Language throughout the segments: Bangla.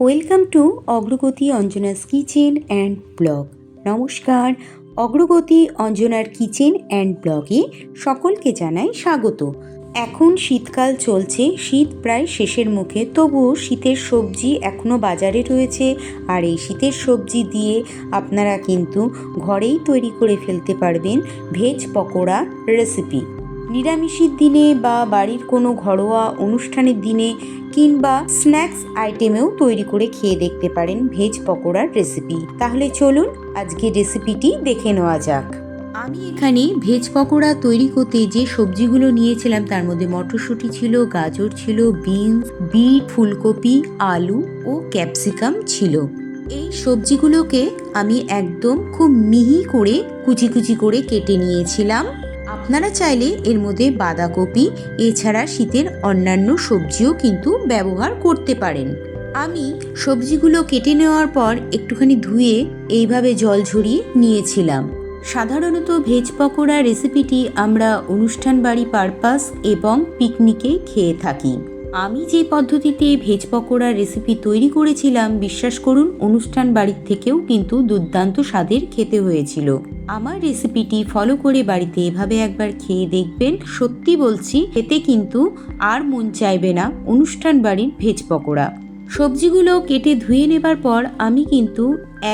ওয়েলকাম টু অগ্রগতি অঞ্জনাস কিচেন অ্যান্ড ব্লগ। নমস্কার, অগ্রগতি অঞ্জনার কিচেন অ্যান্ড ব্লগে সকলকে জানাই স্বাগত। এখন শীতকাল চলছে, শীত প্রায় শেষের মুখে, তবুও শীতের সবজি এখনও বাজারে রয়েছে। আর এই শীতের সবজি দিয়ে আপনারা কিন্তু ঘরেই তৈরি করে ফেলতে পারবেন ভেজ পকোড়া রেসিপি। নিরামিষের দিনে বা বাড়ির কোনো ঘরোয়া অনুষ্ঠানের দিনে কিংবা স্ন্যাক্স আইটেমেও তৈরি করে খেয়ে দেখতে পারেন ভেজ পকোড়ার রেসিপি। তাহলে চলুন আজকে রেসিপিটি দেখে নেওয়া যাক। আমি এখানে ভেজ পকোড়া তৈরি করতে যে সবজিগুলো নিয়েছিলাম তার মধ্যে মটরশুঁটি ছিল, গাজর ছিল, বিনস, বিট, ফুলকপি, আলু ও ক্যাপসিকাম ছিল। এই সবজিগুলোকে আমি একদম খুব মিহি করে কুচি কুচি করে কেটে নিয়েছিলাম। আপনারা চাইলে এর মধ্যে বাঁধাকপি এছাড়া শীতের অন্যান্য সবজিও কিন্তু ব্যবহার করতে পারেন। আমি সবজিগুলো কেটে নেওয়ার পর একটুখানি ধুয়ে এইভাবে জল ঝরিয়ে নিয়েছিলাম। সাধারণত ভেজ পকোড়া রেসিপিটি আমরা অনুষ্ঠান বাড়ি পারপাস এবং পিকনিকে খেয়ে থাকি। আমি যে পদ্ধতিতে ভেজ পকোড়া রেসিপি তৈরি করেছিলাম, বিশ্বাস করুন অনুষ্ঠান বাড়ির থেকেও কিন্তু দুর্দান্ত স্বাদের খেতে হয়েছিল। আমার রেসিপিটি ফলো করে বাড়িতে এভাবে একবার খেয়ে দেখবেন, সত্যি বলছি খেতে কিন্তু আর মন চাইবে না অনুষ্ঠান বাড়ির ভেজ পকোড়া। সবজিগুলো কেটে ধুয়ে নেবার পর আমি কিন্তু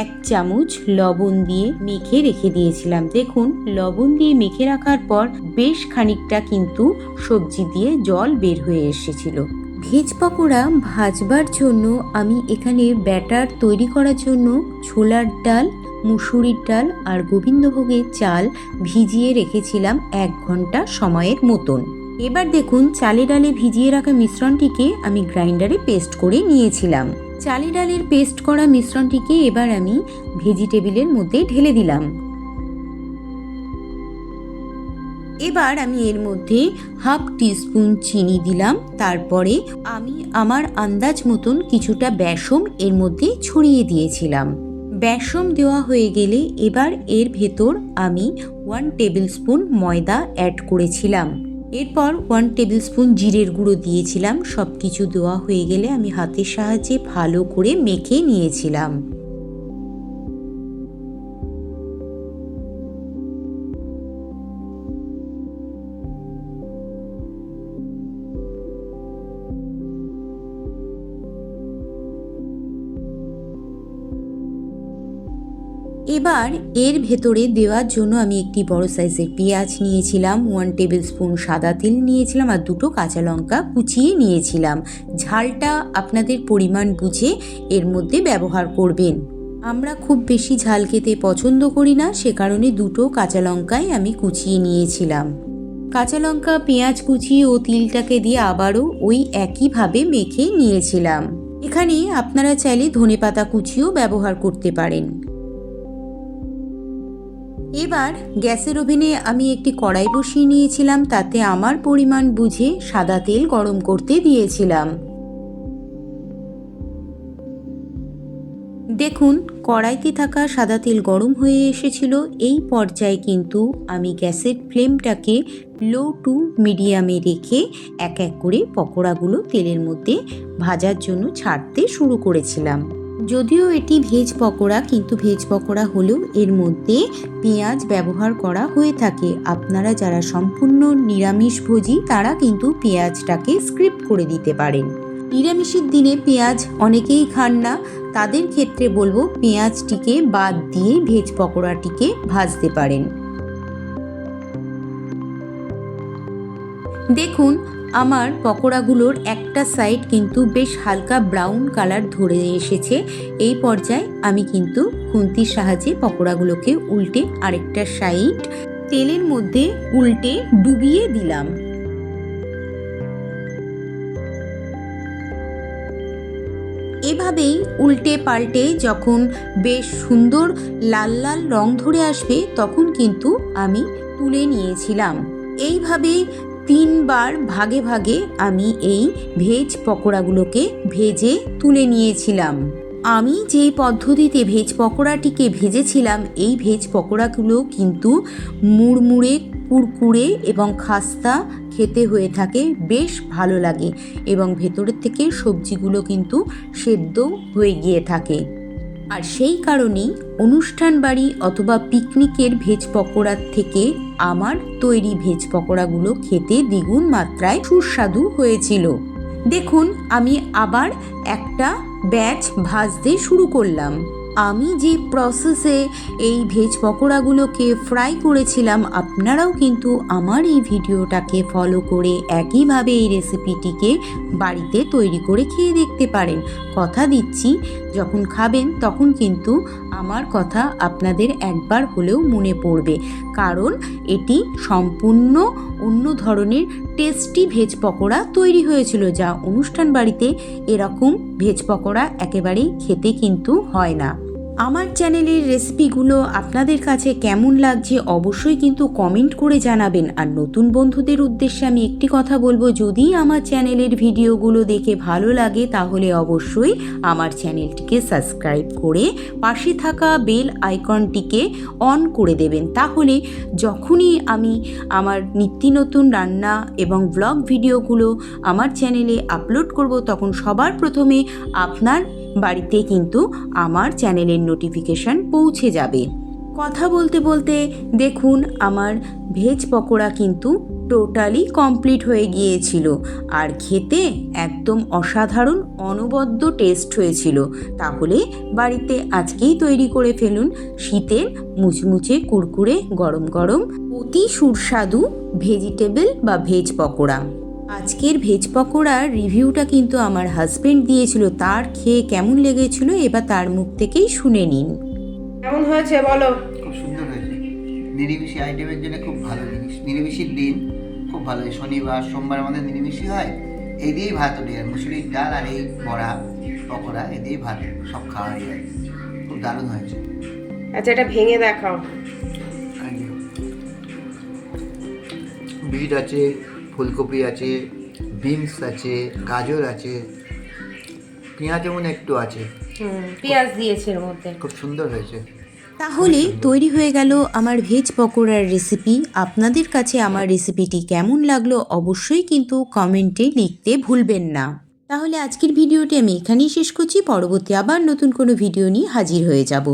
1 চামচ লবণ দিয়ে মেখে রেখে দিয়েছিলাম। দেখুন, লবণ দিয়ে মেখে রাখার পর বেশ খানিকটা কিন্তু সবজি দিয়ে জল বের হয়ে এসেছিল। ভেজ পকোড়া ভাজবার জন্য আমি এখানে ব্যাটার তৈরি করার জন্য ছোলার ডাল, মুসুরির ডাল আর গোবিন্দভোগের চাল ভিজিয়ে রেখেছিলাম 1 ঘন্টা সময়ের মতন। এবার দেখুন, চালে ডালে ভিজিয়ে রাখা মিশ্রণটিকে আমি গ্রাইন্ডারে পেস্ট করে নিয়েছিলাম। চালে ডালের পেস্ট করা মিশ্রণটিকে এবার আমি ভেজিটেবিলের মধ্যে ঢেলে দিলাম। এবার আমি এর মধ্যে 1/2 টিস্পুন চিনি দিলাম। তারপরে আমি আমার আন্দাজ মতন কিছুটা বেসম এর মধ্যে ছড়িয়ে দিয়েছিলাম। বেসম দেওয়া হয়ে গেলে এবার এর ভেতর আমি 1 টেবিল স্পুন ময়দা অ্যাড করেছিলাম। এরপর 1 টেবিল স্পুন জিরের গুঁড়ো দিয়েছিলাম। সব কিছু দেওয়া হয়ে গেলে আমি হাতের সাহায্যে ভালো করে মেখে নিয়েছিলাম। এবার এর ভেতরে দেওয়ার জন্য আমি একটি বড় সাইজের পেঁয়াজ নিয়েছিলাম, 1 টেবিল স্পুন সাদা তেল নিয়েছিলাম আর 2টো কাঁচা লঙ্কা কুচিয়ে নিয়েছিলাম। ঝালটা আপনাদের পরিমাণ বুঝে এর মধ্যে ব্যবহার করবেন। আমরা খুব বেশি ঝাল খেতে পছন্দ করি না, সে কারণে 2টো কাঁচা লঙ্কাই আমি কুচিয়ে নিয়েছিলাম। কাঁচা লঙ্কা, পেঁয়াজ কুচি ও তিলটাকে দিয়ে আবারও ওই একইভাবে মেখে নিয়েছিলাম। এখানে আপনারা চাইলে ধনেপাতা কুচিও ব্যবহার করতে পারেন। এবার গ্যাসের ওভেনে আমি একটি কড়াই বসিয়ে নিয়েছিলাম, তাতে আমার পরিমাণ বুঝে সাদা তেল গরম করতে দিয়েছিলাম। দেখুন, কড়াইতে থাকা সাদা তেল গরম হয়ে এসেছিল। এই পর্যায়ে কিন্তু আমি গ্যাসের ফ্লেমটাকে লো টু মিডিয়ামে রেখে এক এক করে পকোড়াগুলো তেলের মধ্যে ভাজার জন্য ছাড়তে শুরু করেছিলাম। যদিও এটি ভেজ পকোড়া, কিন্তু ভেজ পকোড়া হলেও এর মধ্যে পেঁয়াজ ব্যবহার করা হয়ে থাকে। আপনারা যারা সম্পূর্ণ নিরামিষভোজী তারা কিন্তু পেঁয়াজটাকে স্কিপ করে দিতে পারেন। নিরামিষের দিনে পেঁয়াজ অনেকেই খান না, তাদের ক্ষেত্রে বলবো পেঁয়াজটিকে বাদ দিয়ে ভেজ পকোড়াটিকে ভাজতে পারেন। দেখুন, আমার পকোড়াগুলোর একটা সাইড কিন্তু বেশ হালকা ব্রাউন কালার ধরে এসেছে। এই পর্যায়ে আমি কিন্তু খুন্তির সাহায্যে পকোড়াগুলোকে উল্টে আরেকটা সাইড তেলের মধ্যে উল্টে ডুবিয়ে দিলাম। এভাবেই উল্টে পাল্টে যখন বেশ সুন্দর লাল লাল রং ধরে আসবে তখন কিন্তু আমি তুলে নিয়েছিলাম। এইভাবে 3 বার ভাগে ভাগে আমি এই ভেজ পকোড়াগুলোকে ভেজে তুলে নিয়েছিলাম। আমি যে পদ্ধতিতে ভেজ পকোড়াটিকে ভেজেছিলাম, এই ভেজ পকোড়াগুলো কিন্তু মুড়মুড়ে কুরকুরে এবং খাস্তা খেতে হয়ে থাকে, বেশ ভালো লাগে এবং ভেতরের থেকে সবজিগুলো কিন্তু সেদ্ধ হয়ে গিয়ে থাকে। আর সেই কারণেই অনুষ্ঠান বাড়ি অথবা পিকনিকের ভেজ পকোড়ার থেকে আমার তৈরি ভেজ পকোড়াগুলো খেতে দ্বিগুণ মাত্রায় সুস্বাদু হয়েছিল। দেখুন, আমি আবার একটা ব্যাচ ভাজতে শুরু করলাম। আমি যে প্রসেসে এই ভেজ পকোড়াগুলোকে ফ্রাই করেছিলাম, আপনারাও কিন্তু আমার এই ভিডিওটাকে ফলো করে একইভাবে এই রেসিপিটিকে বাড়িতে তৈরি করে খেয়ে দেখতে পারেন। কথা দিচ্ছি, যখন খাবেন তখন কিন্তু আমার কথা আপনাদের একবার হলেও মনে পড়বে, কারণ এটি সম্পূর্ণ অন্য ধরনের টেস্টি ভেজ পকোড়া তৈরি হয়েছিল, যা অনুষ্ঠান বাড়িতে এরকম ভেজ পকোড়া একেবারেই খেতে কিন্তু হয় না। আমার চ্যানেলের রেসিপিগুলো আপনাদের কাছে কেমন লাগছে অবশ্যই কিন্তু কমেন্ট করে জানাবেন। আর নতুন বন্ধুদের উদ্দেশ্যে আমি একটি কথা বলবো, যদি আমার চ্যানেলের ভিডিওগুলো দেখে ভালো লাগে তাহলে অবশ্যই আমার চ্যানেলটিকে সাবস্ক্রাইব করে পাশে থাকা বেল আইকনটিকে অন করে দেবেন। তাহলে যখনই আমি আমার নিত্য নতুন রান্না এবং ব্লগ ভিডিওগুলো আমার চ্যানেলে আপলোড করব, তখন সবার প্রথমে আপনার বাড়িতে কিন্তু আমার চ্যানেলের নোটিফিকেশান পৌঁছে যাবে। কথা বলতে বলতে দেখুন, আমার ভেজ পকোড়া কিন্তু টোটালি কমপ্লিট হয়ে গিয়েছিল আর খেতে একদম অসাধারণ অনবদ্য টেস্ট হয়েছিল। তাহলে বাড়িতে আজকেই তৈরি করে ফেলুন শীতের মুচমুচে কুরকুরে গরম গরম অতি সুস্বাদু ভেজিটেবল বা ভেজ পকোড়া। আজকের ভেজ পকোড়ার রিভিউটা কিন্তু আমার হাজবেন্ড দিয়েছিল, তার খেয়ে কেমন লেগেছিল এবার তার মুখ থেকেই শুনে নিন। কেমন হয়েছে বলো? খুব সুন্দর হয়েছে। নিরামিষি আইটেমের জন্য খুব ভালো জিনিস। নিরামিষির দিন খুব ভালো। শনিবার সোমবার আমাদের নিরামিষি হয়, এই দিয়েই ভাত ওঠে। আর মুসুরির ডাল আর এই বড়া পকোড়া এ দিয়েই ভাত সব খাওয়া যায়। খুব দারুণ হয়েছে। আচ্ছা, এটা ভেঙে দেখাও। বিট আছে, ফুলকপি আছে, বিনস আছে, গাজর আছে, পেঁয়াজ যেমন একটু আছে, পেঁয়াজ দিয়েছে এর মধ্যে। খুব সুন্দর হয়েছে। তাহলে তৈরি হয়ে গেল আমার ভেজ পকোড়ার রেসিপি। আপনাদের কাছে আমার রেসিপিটি কেমন লাগলো অবশ্যই কিন্তু কমেন্টে লিখতে ভুলবেন না। তাহলে আজকের ভিডিওটি আমি এখানেই শেষ করছি। পরবর্তী আবার নতুন কোনো ভিডিও নিয়ে হাজির হয়ে যাব।